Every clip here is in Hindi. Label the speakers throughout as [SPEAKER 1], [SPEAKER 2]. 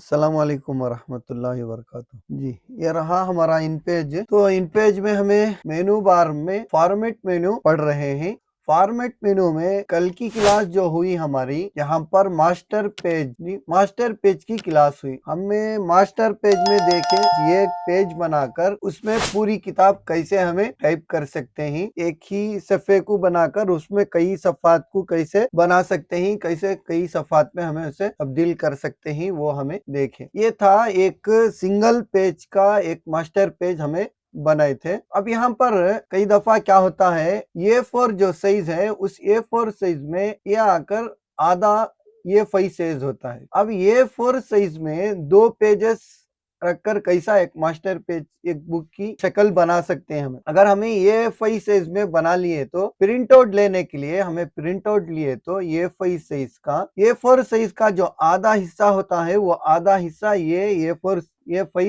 [SPEAKER 1] अस्सलाम वालेकुम वरहमतुल्लाहि वबरकातुहू। जी, ये रहा हमारा इन पेज। तो इन पेज में हमें मेनू बार में फॉर्मेट मेनू पढ़ रहे हैं। फॉर्मेट मेनू में कल की क्लास जो हुई हमारी, यहाँ पर मास्टर पेज की क्लास हुई। हमें मास्टर पेज में देखें, ये पेज बनाकर उसमें पूरी किताब कैसे हमें टाइप कर सकते हैं, एक ही सफ़े को बनाकर उसमें कई सफ़ात को कैसे बना सकते हैं, कैसे कई सफ़ात में हमें उसे तब्दील कर सकते हैं, वो हमें देखें। ये था एक सिंगल पेज का एक मास्टर पेज हमें बनाए थे। अब यहाँ पर कई दफा क्या होता है, A4 जो साइज है उस A4 साइज में ये आकर आधा A5 साइज होता है। अब A4 साइज में 2 पेजेस रखकर कैसा एक मास्टर पेज, एक बुक की शक्ल बना सकते हैं। हमें अगर हमें A5 साइज में बना लिए तो प्रिंट आउट लेने के लिए हमें प्रिंट आउट लिए तो A5 साइज का A4 साइज का जो आधा हिस्सा होता है वो आधा हिस्सा ये A5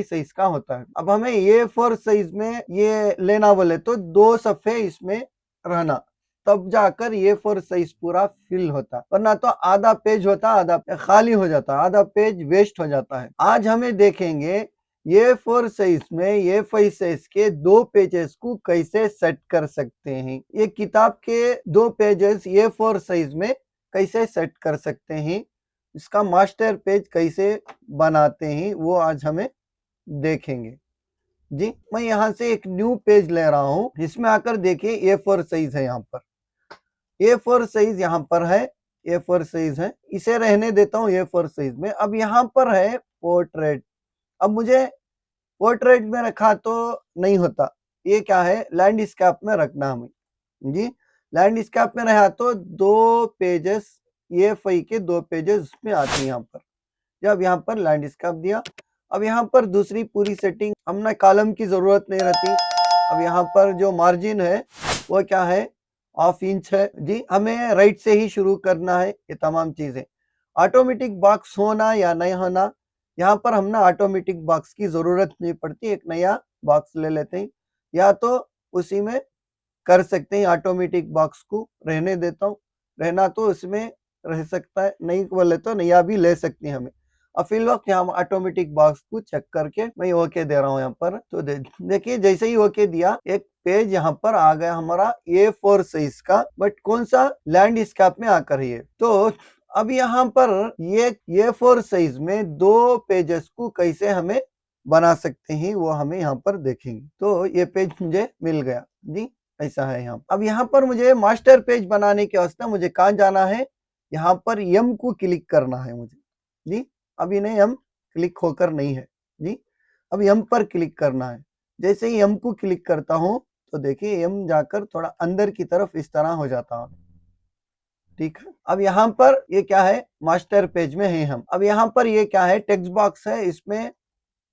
[SPEAKER 1] साइज का होता है। अब हमें A4 साइज में ये लेना बोले तो 2 सफ़े इसमें रहना, तब जाकर A4 साइज पूरा फिल होता, वरना तो आधा पेज होता, आधा खाली हो जाता, आधा पेज वेस्ट हो जाता है। आज हमें देखेंगे A4 साइज में A5 साइज के 2 पेजेस को कैसे सेट कर सकते हैं। ये किताब के 2 पेजेस A4 साइज में कैसे सेट कर सकते हैं, इसका मास्टर पेज कैसे बनाते हैं, वो आज हमें देखेंगे। जी, मैं यहाँ से एक न्यू पेज ले रहा हूँ, इसमें आकर देखिए A4 साइज है। यहाँ पर A4 साइज यहाँ पर है, A4 साइज है, इसे रहने देता हूँ A4 साइज में। अब यहाँ पर है पोर्ट्रेट। अब मुझे पोर्ट्रेट में रखा तो नहीं होता, ये क्या है, लैंडस्केप में रखना हमें। जी, लैंडस्केप में रहा तो 2 पेजेस A5 के 2 पेजेस उसमें आते हैं। यहाँ पर जब यहाँ पर लैंडस्केप दिया, अब यहाँ पर दूसरी पूरी सेटिंग, हमने कॉलम की जरूरत नहीं रहती। अब यहाँ पर जो मार्जिन है वो क्या है, ½ इंच है। जी, हमें राइट से ही शुरू करना है ये तमाम चीजें। ऑटोमेटिक बॉक्स होना या नहीं होना, यहाँ पर हमने ऑटोमेटिक बॉक्स की जरूरत नहीं पड़ती, एक नया बॉक्स ले लेते हैं, या तो उसी में कर सकते हैं। ऑटोमेटिक बॉक्स को रहने देता हूँ, रहना तो उसमें रह सकता है, नहीं बोले तो नया भी ले सकते हैं हमें। अब फिल वक्त यहाँ ऑटोमेटिक बॉक्स को चेक करके मैं ओके दे रहा हूँ यहाँ पर। तो देखिए जैसे ही ओके दिया, एक पेज यहाँ पर आ गया हमारा A4 साइज का, बट कौन सा, लैंडस्केप में आकर ये। तो अब यहाँ पर ये A4 साइज में 2 पेजेस को कैसे हमें बना सकते हैं, वो हमें यहाँ पर देखेंगे। तो ये पेज मुझे मिल गया। जी, ऐसा है यहाँ। अब यहाँ पर मुझे मास्टर पेज बनाने के वास्ते मुझे कहाँ जाना है, यहाँ पर M को क्लिक करना है मुझे। जी, अभी नहीं, M क्लिक होकर नहीं है। जी, अब M पर क्लिक करना है। जैसे ही M को क्लिक करता हूँ तो देखिए M जाकर थोड़ा अंदर की तरफ इस तरह हो जाता है। ठीक है, अब यहाँ पर ये क्या है, मास्टर पेज में है हम। अब यहाँ पर ये क्या है, टेक्स्ट बॉक्स है, इसमें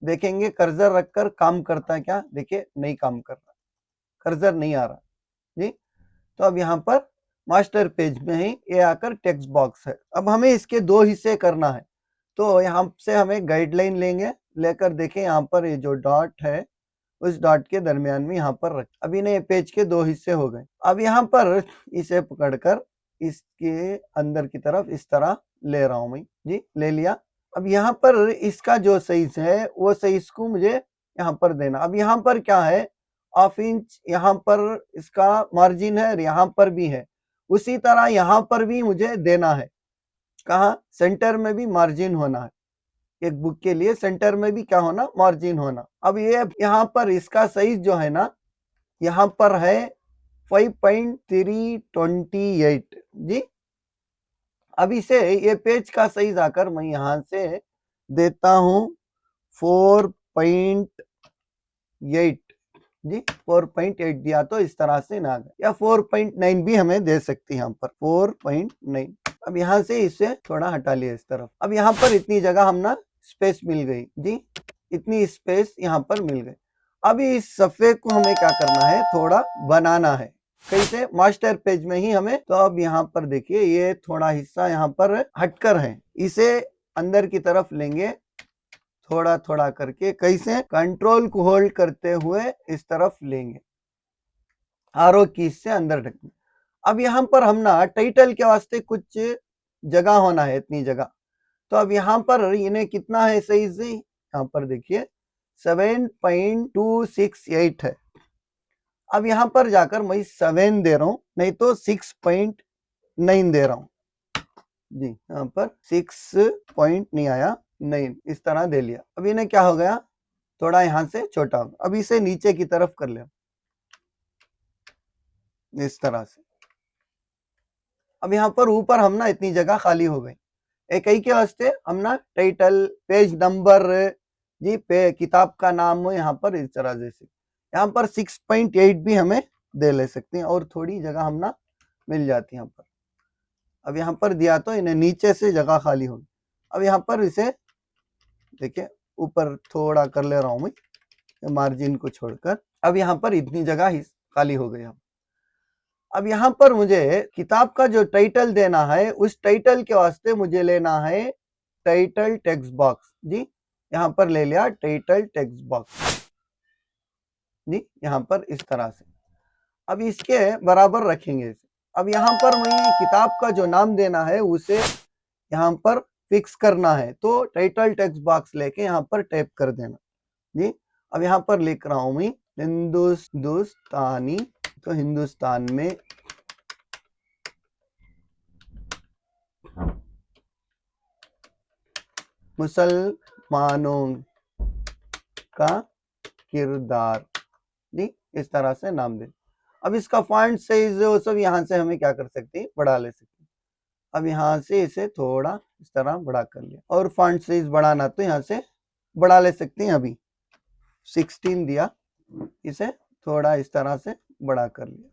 [SPEAKER 1] देखेंगे कर्सर रखकर काम करता है क्या, देखिए नहीं काम कर रहा, कर्सर नहीं आ रहा। जी, तो अब यहाँ पर मास्टर पेज में ही ये आकर टेक्स्ट बॉक्स है। अब हमें इसके 2 हिस्से करना है, तो यहाँ से हमें गाइडलाइन लेंगे, लेकर देखें यहाँ पर ये जो डॉट है उस डॉट के दरमियान में यहाँ पर रख। अभी ने पेज के 2 हिस्से हो गए। अब यहाँ पर इसे पकड़कर इसके अंदर की तरफ इस तरह ले रहा हूं मैं। जी, ले लिया। अब यहाँ पर इसका जो साइज है वो साइज को मुझे यहाँ पर देना। अब यहाँ पर क्या है, ½ इंच यहाँ पर इसका मार्जिन है, यहाँ पर भी है, उसी तरह यहाँ पर भी मुझे देना है। कहाँ, सेंटर में भी मार्जिन होना है। एक बुक के लिए सेंटर में भी क्या होना, मार्जिन होना। अब ये यहाँ पर इसका साइज जो है ना, यहाँ पर है 5.328। जी, अब इसे ये पेज का साइज आकर मैं यहाँ से देता हूँ 4.8। जी, 4.8 दिया तो इस तरह से ना गया, या 4.9 भी हमें दे सकती है यहाँ पर, 4.9। अब यहाँ से इसे थोड़ा हटा लिया इस तरफ। अब यहाँ पर इतनी जगह हमने स्पेस मिल गई। जी, इतनी स्पेस यहाँ पर मिल गई। अब इस सफ़े को हमें क्या करना है, थोड़ा बनाना है। कैसे, मास्टर पेज में ही हमें। तो अब यहाँ पर देखिए ये थोड़ा हिस्सा यहाँ पर हटकर है, इसे अंदर की तरफ लेंगे थोड़ा थोड़ा करके। कैसे, कंट्रोल को होल्ड करते हुए इस तरफ लेंगे, आरो की से अंदर ढकेंगे। अब यहाँ पर हम ना टाइटल के वास्ते कुछ जगह होना है, इतनी जगह तो अब यहाँ पर इन्हें कितना है सही से, यहाँ पर देखिए 7.268 है। अब यहाँ पर जाकर मैं 7 दे रहा हूँ, नहीं तो 6.9 दे रहा हूँ जी। यहाँ पर 6 पॉइंट नहीं आया, 9 इस तरह दे लिया। अब इन्हें क्या हो गया, थोड़ा यहाँ से छोटा हो। अब इसे नीचे की तरफ कर लिया इस तरह से। अब यहाँ पर ऊपर हम ना इतनी जगह खाली हो गई, एक ही के वास्ते हम ना टाइटल, पेज नंबर जी, किताब का नाम यहाँ पर इस तरह से। यहाँ पर 6.8 भी हमें दे ले सकते हैं और थोड़ी जगह हम ना मिल जाती है यहाँ पर। अब यहाँ पर दिया तो इन्हें नीचे से जगह खाली होगी। अब यहाँ पर इसे देखिए ऊपर थोड़ा कर ले रहा हूं मैं मार्जिन को छोड़कर। अब यहाँ पर इतनी जगह खाली हो गई। अब यहाँ पर मुझे किताब का जो टाइटल देना है, उस टाइटल के वास्ते मुझे लेना है टाइटल टेक्स्ट बॉक्स जी। यहाँ पर ले लिया टाइटल टेक्स्ट बॉक्स जी, यहाँ पर इस तरह से। अब इसके बराबर रखेंगे इसे। अब यहाँ पर मुझे किताब का जो नाम देना है उसे यहाँ पर फिक्स करना है, तो टाइटल टेक्स्ट बॉक्स लेके यहाँ पर टाइप कर देना जी। अब यहाँ पर लिख रहा हूं मैं हिंदुस्तानी, तो हिंदुस्तान में मुसलमानों का किरदार जी, इस तरह से नाम दे। अब इसका फॉन्ट साइज वो सब यहाँ से हमें क्या कर सकते हैं, बढ़ा ले सकते हैं। अब यहाँ से इसे थोड़ा इस तरह बड़ा कर लिया, और फॉन्ट साइज बढ़ाना तो यहाँ से बढ़ा ले सकते हैं। अभी 16 दिया, इसे थोड़ा इस तरह से बड़ा कर लिया,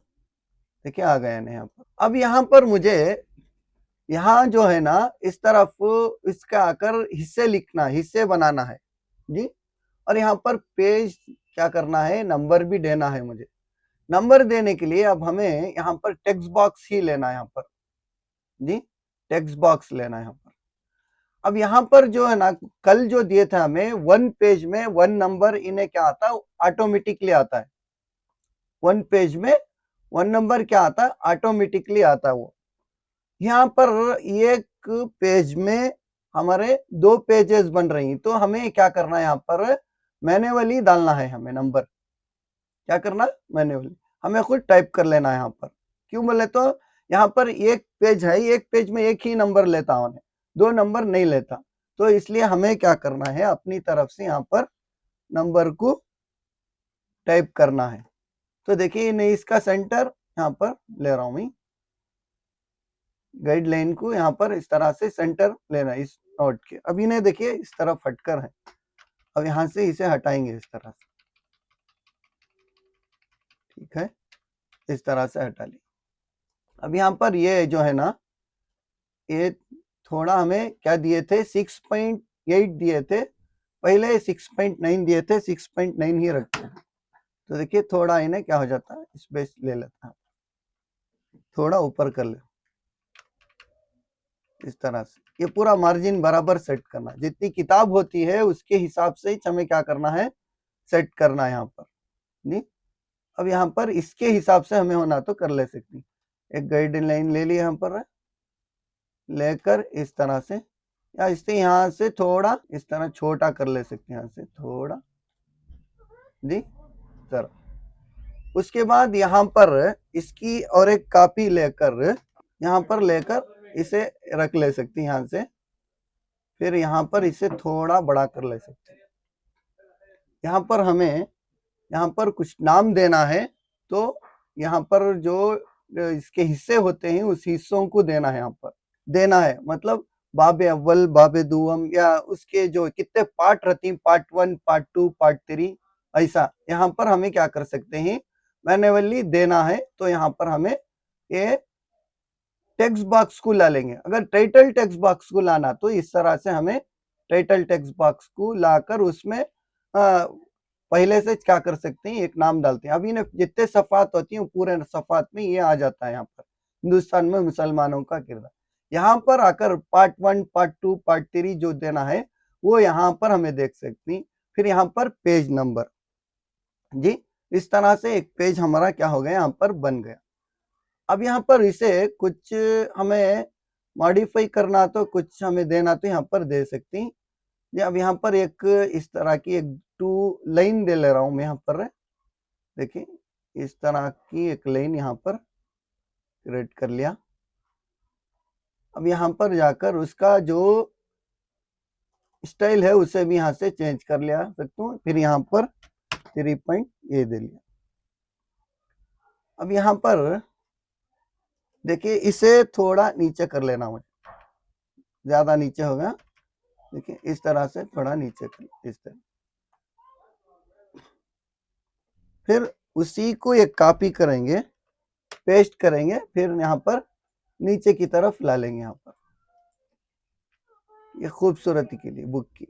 [SPEAKER 1] देखिए आ गया ना यहाँ पर। अब यहाँ पर मुझे यहाँ जो है ना इस तरफ इसका आकर हिस्से लिखना, हिस्से बनाना है जी। और यहाँ पर पेज क्या करना है, नंबर भी देना है मुझे। नंबर देने के लिए अब हमें यहाँ पर टेक्स्ट बॉक्स ही लेना है, यहाँ पर जी टेक्स्ट बॉक्स लेना है यहाँ पर। अब यहाँ पर जो है ना कल जो दिए थे हमें 1 पेज में 1 नंबर, इन्हें क्या आता है, ऑटोमेटिकली आता है। 1 पेज में 1 नंबर क्या आता है, ऑटोमेटिकली आता है वो। यहाँ पर एक पेज में हमारे 2 पेजेस बन रही हैं, तो हमें क्या करना है, यहाँ पर मैन्युअली डालना है हमें नंबर। क्या करना, मैन्युअली हमें खुद टाइप कर लेना है यहाँ पर। क्यों बोले तो यहाँ पर एक पेज है, एक पेज में एक ही नंबर लेता हूं, 2 नंबर नहीं लेता, तो इसलिए हमें क्या करना है, अपनी तरफ से यहाँ पर नंबर को टाइप करना है। तो देखिए मैं इसका सेंटर यहाँ पर ले रहा हूं, मैं गाइडलाइन को यहाँ पर इस तरह से सेंटर लेना है इस नोट के। अब इन्हें देखिए इस तरफ हटकर है, अब यहाँ से इसे हटाएंगे इस तरह से, ठीक है, इस तरह से हटा ली। अब यहाँ पर ये जो है ना, ये थोड़ा हमें क्या दिए थे, 6.8 दिए थे, पहले 6.9 दिए थे, 6.9 ही रखते हैं। तो देखिए थोड़ा इन्हें क्या हो जाता है, स्पेस ले लेता है, थोड़ा ऊपर कर ले इस तरह से। ये पूरा मार्जिन बराबर सेट करना, जितनी किताब होती है उसके हिसाब से हमें क्या करना है, सेट करना है यहाँ पर जी। अब यहाँ पर इसके हिसाब से हमें होना तो कर ले सकती, एक गाइडलाइन ले ली यहाँ पर, लेकर इस तरह से, या इससे यहाँ से थोड़ा इस तरह छोटा कर ले सकते हैं, यहाँ से थोड़ा जी जरा। उसके बाद यहाँ पर इसकी और एक कॉपी लेकर यहाँ पर लेकर इसे रख ले सकती हैं यहाँ से, फिर यहाँ पर इसे थोड़ा बड़ा कर ले सकते हैं। यहाँ पर हमें यहाँ पर कुछ नाम देना है, तो यहाँ पर जो इसके हिस्से होते हैं उस हिस्सों को देना है, यहाँ पर देना है, मतलब बाबे अव्वल, बाबे दुआम, या उसके जो कितने पार्ट रहती हैं, पार्ट 1, पार्ट 2, पार्ट 3, ऐसा यहाँ पर हमें क्या कर सकते हैं, मैन्युअली देना है। तो यहाँ पर हमें ये टेक्स्ट बॉक्स को ला लेंगे। अगर टाइटल टेक्स्ट बॉक्स को लाना तो इस तरह से हमें टाइटल टेक्स्ट बॉक्स को लाकर उसमें पहले से क्या कर सकते हैं, एक नाम डालते हैं। अभी जितने सफात होती हैं पूरे सफात में ये आ जाता है, यहाँ पर हिंदुस्तान में मुसलमानों का किरदार। यहाँ पर आकर पार्ट 1, पार्ट 2, पार्ट 3 जो देना है वो यहाँ पर हमें देख सकते हैं। फिर यहाँ पर पेज नंबर जी, इस तरह से एक पेज हमारा क्या हो गया, यहाँ पर बन गया। अब यहाँ पर इसे कुछ हमें मॉडिफाई करना तो कुछ हमें देना तो यहाँ पर दे सकते हैं। ये अब यहाँ पर एक इस तरह की एक 2 लाइन दे ले रहा हूँ मैं यहाँ पर। देखिए इस तरह की एक लाइन यहाँ पर क्रिएट कर लिया। अब यहाँ पर जाकर उसका जो स्टाइल है उसे भी यहाँ से चेंज कर लिया सकता हूँ। फिर यहाँ पर 3 पॉइंट ये दे लिया। अब यहाँ पर देखिए इसे थोड़ा नीचे कर लेना मुझे, ज्यादा नीचे होगा। देखिए इस तरह से थोड़ा नीचे कर, इस तरह। फिर उसी को एक कॉपी करेंगे, पेस्ट करेंगे, फिर यहाँ पर नीचे की तरफ ला लेंगे। यहाँ पर ये खूबसूरती के लिए बुक की।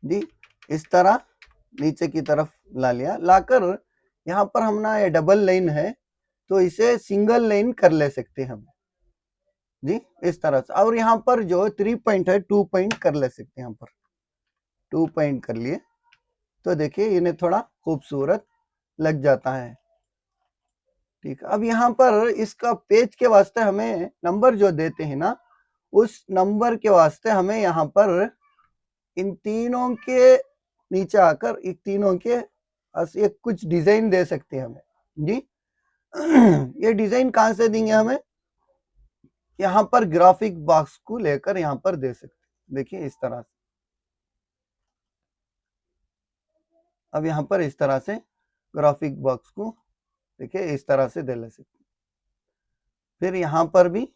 [SPEAKER 1] जी इस तरह नीचे की तरफ ला लिया। लाकर यहाँ पर हमने ये डबल लाइन है तो इसे सिंगल लाइन कर ले सकते हैं हम। जी इस तरह से। और यहाँ पर जो 3 पॉइंट है 2 पॉइंट कर ले सकते हैं। यहाँ पर 2 पॉइंट कर लिए तो देखिए इन्हें थोड़ा खूबसूरत लग जाता है। ठीक है। अब यहाँ पर इसका पेज के वास्ते हमें नंबर जो देते हैं ना, उस नंबर के वास्ते हमें यहाँ पर इन तीनों के नीचे आकर एक तीनों के एक कुछ डिजाइन दे सकते हैं हमें। जी ये डिजाइन कहाँ से देंगे हमें? यहाँ पर ग्राफिक बॉक्स को लेकर यहाँ पर दे सकते हैं। देखिए इस तरह से। अब यहाँ पर इस तरह से ग्राफिक बॉक्स को देखिए इस तरह से दे ले सकते हैं। फिर यहाँ पर भी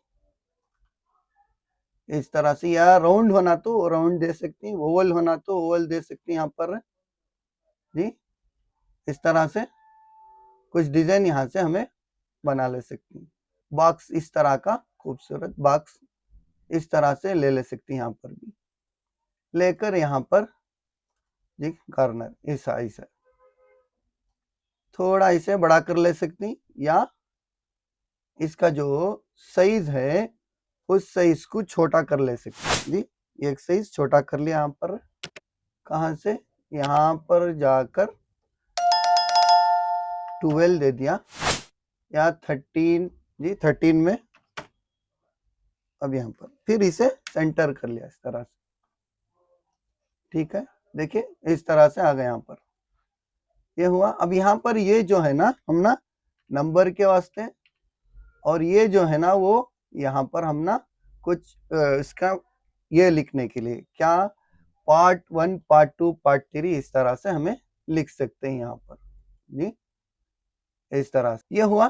[SPEAKER 1] इस तरह से, या राउंड होना तो राउंड दे सकते हैं, ओवल होना तो ओवल दे सकते हैं। यहाँ पर जी इस तरह से कुछ डिजाइन यहाँ से हमें बना ले सकते हैं। बॉक्स इस तरह का खूबसूरत बॉक्स इस तरह से ले सकते हैं। यहाँ पर भी लेकर यहाँ पर जी कॉर्नर ऐसा थोड़ा इसे बड़ा कर ले सकते हैं, या इसका जो साइज है उस साइज को छोटा कर ले सकते हैं। जी एक साइज छोटा कर लिया। यहाँ पर कहाँ से? यहाँ पर जाकर 12 दे दिया, या 13। जी 13 में अब यहाँ पर फिर इसे सेंटर कर लिया इस तरह से। ठीक है। देखिए इस तरह से आ गया। यहाँ पर ये हुआ। अब यहाँ पर ये जो है ना हम ना नंबर के वास्ते, और ये जो है ना वो यहाँ पर हम ना कुछ इसका ये लिखने के लिए क्या पार्ट 1 पार्ट 2 पार्ट 3 इस तरह से हमें लिख सकते हैं। यहाँ पर जी इस तरह से ये हुआ।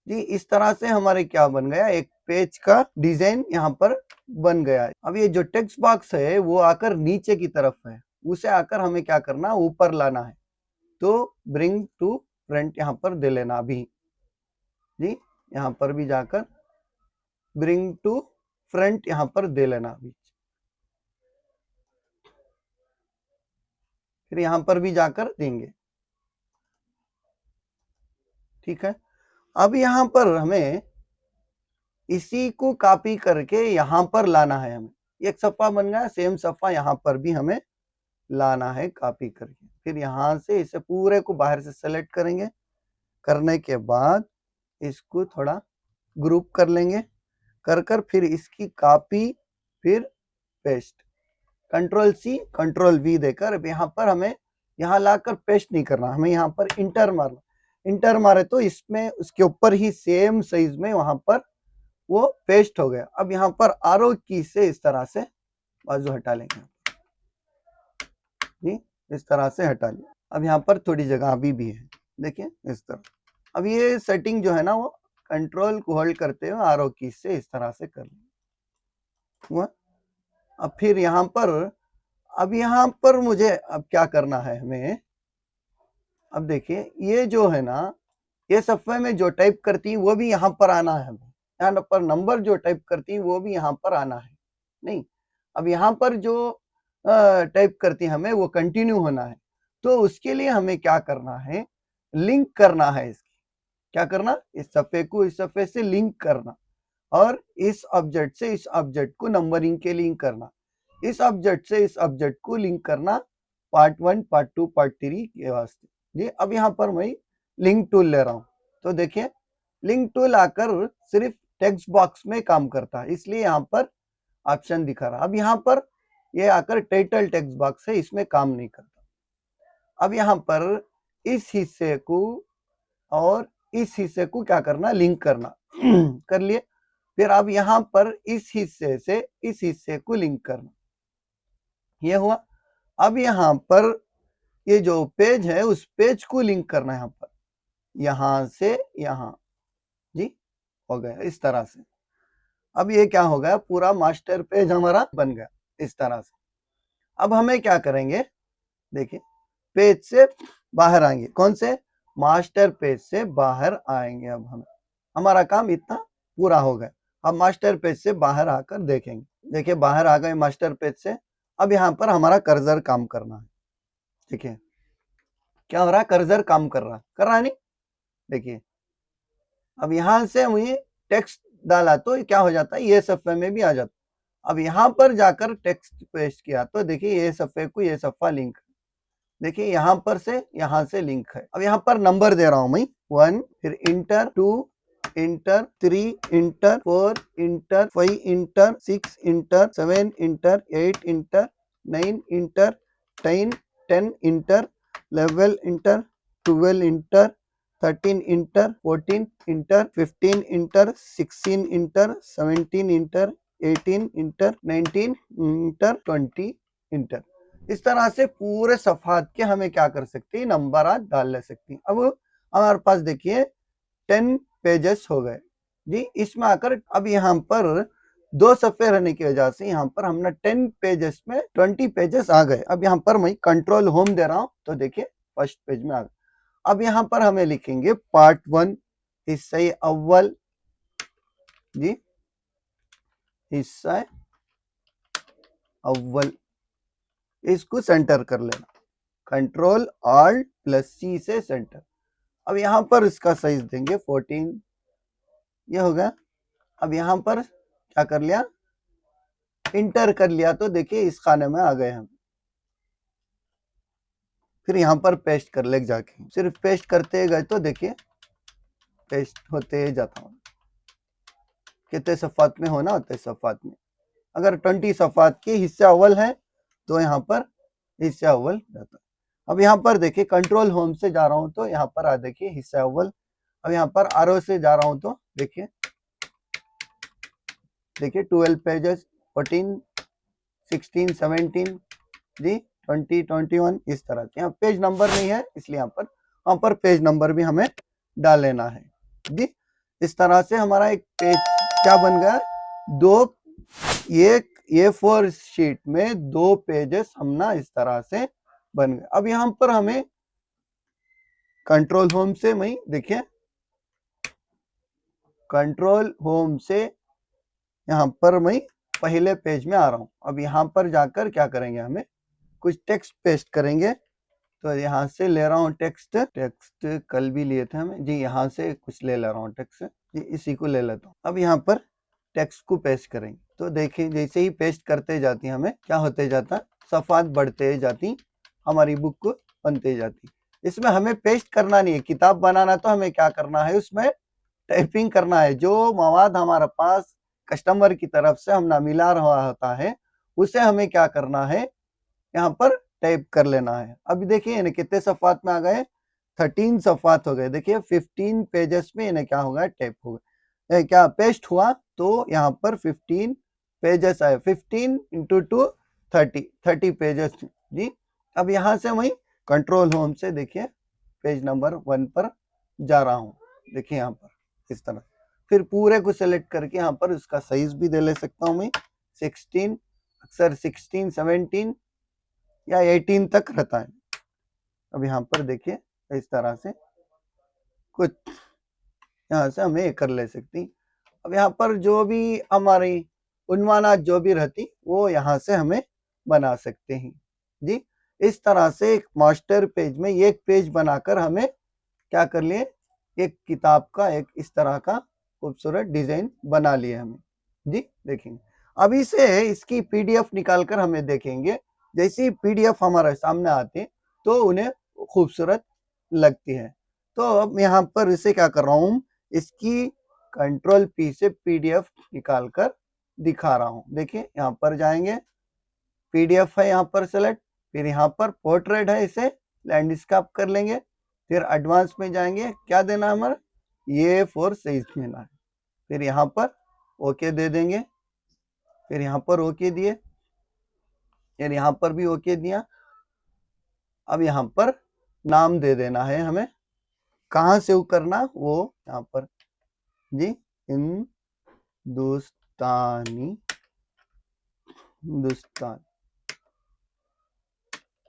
[SPEAKER 1] जी इस तरह से हमारे क्या बन गया, एक पेज का डिजाइन यहाँ पर बन गया है। अब ये जो टेक्स्ट बॉक्स है वो आकर नीचे की तरफ है, उसे आकर हमें क्या करना, ऊपर लाना है। तो ब्रिंग टू फ्रंट यहाँ पर दे लेना। अभी जी यहाँ पर भी जाकर ब्रिंग टू फ्रंट यहाँ पर दे लेना अभी। फिर यहाँ पर भी जाकर देंगे। ठीक है। अब यहाँ पर हमें इसी को कॉपी करके यहाँ पर लाना है। हमें एक सफ़ा बन गया, सेम सफ़ा यहाँ पर भी हमें लाना है कॉपी करके। फिर यहाँ से इसे पूरे को बाहर से सेलेक्ट करेंगे। करने के बाद इसको थोड़ा ग्रुप कर लेंगे, कर फिर इसकी कॉपी फिर paste, control C control V देकर अब यहाँ पर हमें यहाँ लाकर पेस्ट नहीं करना, हमें यहाँ पर इंटर मारना। इंटर मारे तो इसमें उसके ऊपर ही सेम साइज में वहां पर वो पेस्ट हो गया। अब यहाँ पर आरो की से इस तरह से बाजू हटा लेंगे। जी इस तरह से हटा लिया। अब यहाँ पर थोड़ी जगह अभी भी है, देखिए इस तरह। अब ये सेटिंग जो है ना वो कंट्रोल को होल्ड करते हुए आरो की से इस तरह से कर लिया। अब फिर यहाँ पर मुझे अब क्या करना है हमें, अब देखिए ये जो है ना ये सफ़े में जो टाइप करती है वो भी यहाँ पर आना है। हमें यहाँ पर नंबर जो टाइप करती है वो भी यहाँ पर आना है। नहीं, अब यहाँ पर जो टाइप करती है हमें वो कंटिन्यू होना है। तो उसके लिए हमें क्या करना है, लिंक करना है। इसकी क्या करना, इस सफ़े को इस सफ़े से लिंक करना, और इस ऑब्जेक्ट से इस ऑब्जेक्ट को नंबरिंग के लिंक करना, इस ऑब्जेक्ट से इस ऑब्जेक्ट को लिंक करना पार्ट 1 पार्ट 2 पार्ट 3 के वास्ते। जी। अब यहाँ पर मैं लिंक टूल ले रहा हूँ, तो देखिए लिंक टूल आकर सिर्फ टेक्स्ट बॉक्स में काम करता है, इसलिए यहाँ पर ऑप्शन दिखा रहा। अब यहाँ पर ये आकर टाइटल टेक्स्ट बॉक्स है, इसमें काम नहीं करता। अब यहाँ पर इस हिस्से को और इस हिस्से को क्या करना, लिंक करना कर लिए। फिर अब यहाँ पर इस हिस्से से इस हिस्से को लिंक करना, ये हुआ। अब यहाँ पर ये जो पेज है उस पेज को लिंक करना है, यहाँ पर यहाँ से यहाँ, जी हो गया इस तरह से। अब ये क्या हो गया, पूरा मास्टर पेज हमारा बन गया इस तरह से। अब हमें क्या करेंगे, देखिए पेज से बाहर आएंगे, कौन से, मास्टर पेज से बाहर आएंगे। अब हमारा काम इतना पूरा हो गया। अब मास्टर पेज से बाहर आकर देखेंगे, देखिए बाहर आ गए मास्टर पेज से। अब यहाँ पर हमारा कर्सर काम करना है, देखिए क्या हो रहा है, कर्सर काम कर रहा है नहीं, देखिए। अब यहाँ से मुझे टेक्स्ट डाला तो क्या हो जाता है, ये सफ़े में भी आ जाता। अब यहाँ पर जाकर टेक्स्ट पेस्ट किया तो देखिए ये सफ़े को ये सफ़ा लिंक, देखिए यहाँ पर से यहाँ से लिंक है। अब यहाँ पर नंबर दे रहा हूं मैं 1, फिर inter 2, inter 3, inter 4, inter 5, inter 6, inter 7, inter 8, inter 9, inter 10, inter 11, inter 12, inter 13, inter 14, inter 15, inter 16, inter 17, inter 18, inter 19, inter 20, inter. इस तरह से पूरे सफ़ात के हमें क्या कर सकते हैं, नंबर आज डाल ले सकते हैं। अब हमारे पास देखिए 10 पेजेस हो गए जी। इसमें आकर अब यहाँ पर 2 सफ़े रहने की वजह से यहाँ पर हमने 10 पेजेस में 20 पेजेस आ गए। अब यहाँ पर मैं कंट्रोल होम दे रहा हूँ तो देखिए फर्स्ट पेज में आ गए। अब यहाँ पर हमें लिखेंगे पार्ट 1 हिस्सा अव्वल, जी हिस्सा अव्वल, इसको सेंटर कर लेना, कंट्रोल ऑल्ट प्लस सी से सेंटर। अब यहाँ पर इसका साइज देंगे 14, ये होगा। अब यहाँ पर क्या कर लिया, इंटर कर लिया तो देखिए इस खाने में आ गए हम। फिर यहाँ पर पेस्ट कर ले जाके, सिर्फ पेस्ट करते गए तो देखिए पेस्ट होते जाता हूँ। कितने सफ़ात में होना होते सफ़ात में, अगर 20 सफ़ात की हिस्सा अव्वल है तो यहाँ पर हिस्सा अव्वल रहता है। अब यहाँ पर देखिए कंट्रोल होम से जा रहा हूँ तो यहाँ पर आ देखिए हिस्सा अव्वल। अब यहाँ पर आरो से जा रहा हूँ तो देखिए 12 पेजेस, 14, 16, 17, जी 20, 21, इस तरह से। यहाँ पेज नंबर नहीं है इसलिए यहाँ पर पेज नंबर भी हमें डाल लेना है जी। इस तरह से हमारा एक पेज क्या बन गया, दो एक A4 शीट में 2 पेजेस हम ना इस तरह से बन गए। अब यहाँ पर हमें कंट्रोल होम से मैं देखिए कंट्रोल होम से यहाँ पर मैं पहले पेज में आ रहा हूँ। अब यहाँ पर जाकर क्या करेंगे, हमें कुछ टेक्स्ट पेस्ट करेंगे। तो यहाँ से ले रहा हूँ टेक्स्ट कल भी लिए थे हमें जी, यहाँ से कुछ ले रहा हूँ टेक्स्ट जी, इसी को ले लेता हूँ। अब यहाँ पर टेक्स्ट को पेस्ट करेंगे तो देखिए जैसे ही पेस्ट करते जाती हमें क्या होते जाता, सफ़ात बढ़ते जाती, हमारी बुक को बनते जाती। इसमें हमें पेस्ट करना नहीं है, किताब बनाना तो हमें क्या करना है, उसमें टाइपिंग करना है। जो मवाद हमारे पास कस्टमर की तरफ से हमने मिला रहा होता है उसे हमें क्या करना है, यहाँ पर टाइप कर लेना है। अभी देखिए इन्हें कितने सफ़ात में आ गए, 13 सफ़ात हो गए। देखिए 15 पेजेस में इन्हें क्या होगा, टाइप हो गया, क्या पेस्ट हुआ तो यहाँ पर 15 पेजेस आए। 15 इंटू 2 30 पेजेस जी। अब यहाँ से वही कंट्रोल होम से देखिए पेज नंबर 1 पर जा रहा हूँ, देखिए यहाँ पर इस तरह। फिर पूरे को सेलेक्ट करके यहाँ पर उसका साइज भी दे ले सकता हूँ मैं 16, अक्सर 16, 17 या 18 तक रहता है। अब यहाँ पर देखिए इस तरह से कुछ यहाँ से हमें कर ले सकती। अब यहाँ पर जो भी हमारी उन्वानात जो भी रहती वो यहाँ से हमें बना सकते हैं जी। इस तरह से एक मास्टर पेज में एक पेज बनाकर हमें क्या कर लिए, एक किताब का एक इस तरह का खूबसूरत डिजाइन बना लिए हमें जी। देखेंगे अभी से इसकी PDF निकाल कर हमें देखेंगे। जैसे ही PDF हमारे सामने आते तो उन्हें खूबसूरत लगती है। तो अब यहाँ पर इसे क्या कर रहा हूँ, इसकी कंट्रोल पी से पीडीएफ निकाल कर दिखा रहा हूँ। देखिए यहाँ पर जाएंगे, पीडीएफ है यहाँ पर सेलेक्ट, फिर यहाँ पर पोर्ट्रेट है, इसे लैंडस्केप कर लेंगे, फिर एडवांस में जाएंगे, क्या देना है हमारा, ये फोर साइज देना है, फिर यहाँ पर ओके दे देंगे, फिर यहाँ पर ओके दिए, फिर यहाँ पर भी ओके दिया। अब यहाँ पर नाम दे देना है हमें, कहाँ सेव करना वो यहाँ पर जी, हिंदुस्तानी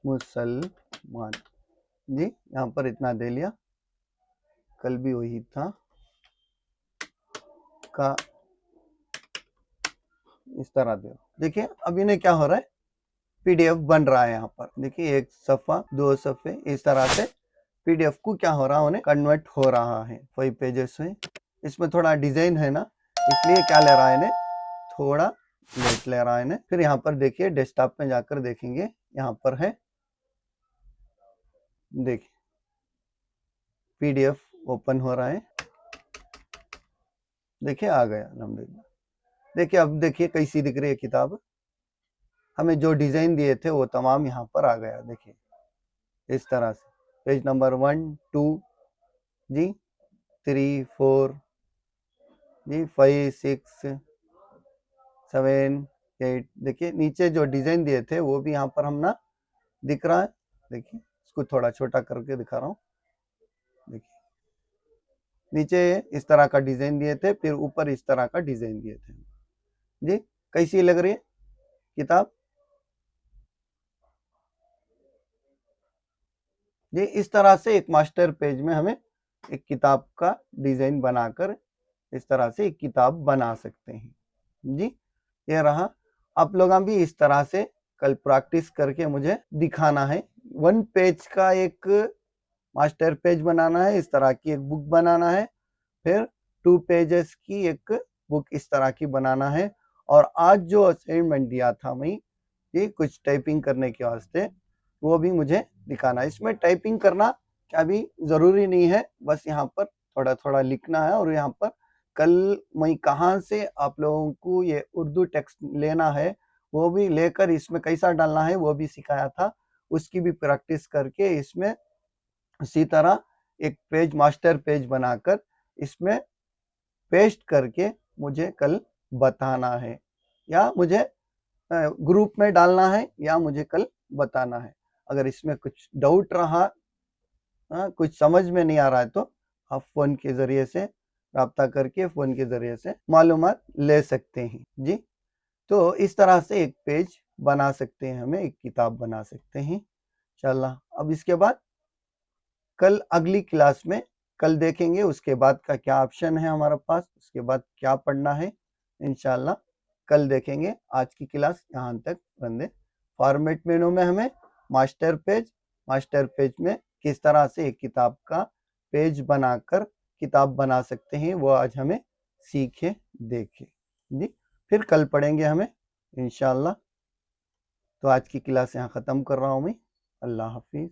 [SPEAKER 1] मुसलमान जी, यहाँ पर इतना दे लिया, कल भी वही था का इस तरह दे। देखिए अब इन्हें क्या हो रहा है, पीडीएफ बन रहा है यहाँ पर। देखिए एक सफ़ा, दो सफ़े, इस तरह से पीडीएफ को क्या हो रहा है, उन्हें कन्वर्ट हो रहा है 5 पेजेस में। इसमें थोड़ा डिजाइन है ना, इसलिए क्या ले रहा है इन्हें, थोड़ा लेट ले रहा है इन्हें। फिर यहाँ पर देखिए डेस्कटॉप में जाकर देखेंगे, यहाँ पर है, देखिए पीडीएफ ओपन हो रहा है, देखिए आ गया अलहम्दुलिल्लाह। देखिए अब देखिए कैसी दिख रही है किताब, हमें जो डिजाइन दिए थे वो तमाम यहाँ पर आ गया। देखिए इस तरह से पेज नंबर 1 2 जी, 3 4 जी, 5 6 7 8। देखिए नीचे जो डिजाइन दिए थे वो भी यहाँ पर हम ना दिख रहा है। देखिए इसको थोड़ा छोटा करके दिखा रहा हूँ। देखिए नीचे इस तरह का डिजाइन दिए थे, फिर ऊपर इस तरह का डिजाइन दिए थे जी। कैसी लग रही है किताब जी? इस तरह से एक मास्टर पेज में हमें एक किताब का डिजाइन बनाकर इस तरह से एक किताब बना सकते हैं जी। ये रहा, आप लोग भी इस तरह से कल प्रैक्टिस करके मुझे दिखाना है। 1 पेज का एक मास्टर पेज बनाना है, इस तरह की एक बुक बनाना है, फिर 2 पेजेस की एक बुक इस तरह की बनाना है। और आज जो असाइनमेंट दिया था मैं ये कुछ टाइपिंग करने के वास्ते, वो भी मुझे दिखाना है। इसमें टाइपिंग करना क्या भी जरूरी नहीं है, बस यहाँ पर थोड़ा थोड़ा लिखना है। और यहाँ पर कल मैं कहाँ से आप लोगों को ये उर्दू टेक्स्ट लेना है वो भी लेकर इसमें कैसा डालना है वो भी सिखाया था, उसकी भी प्रैक्टिस करके इसमें इसी तरह एक पेज मास्टर पेज बनाकर इसमें पेस्ट करके मुझे कल बताना है, या मुझे ग्रुप में डालना है, या मुझे कल बताना है। अगर इसमें कुछ डाउट रहा, कुछ समझ में नहीं आ रहा है, तो आप फोन के जरिए से राब्ता करके फोन के जरिए से मालूमात ले सकते हैं जी। तो इस तरह से एक पेज बना सकते हैं, हमें एक किताब बना सकते हैं इंशाल्लाह। अब इसके बाद कल अगली क्लास में कल देखेंगे उसके बाद का क्या ऑप्शन है हमारे पास, उसके बाद क्या पढ़ना है इंशाल्लाह कल देखेंगे। आज की क्लास यहाँ तक बंदे। फॉर्मेट मेनू में हमें मास्टर पेज में किस तरह से एक किताब का पेज बनाकर किताब बना सकते हैं वो आज हमें सीखे देखे जी। फिर कल पढ़ेंगे हमें इंशाल्लाह। तो आज की क्लास यहाँ ख़त्म कर रहा हूँ मैं। अल्लाह हाफिज़।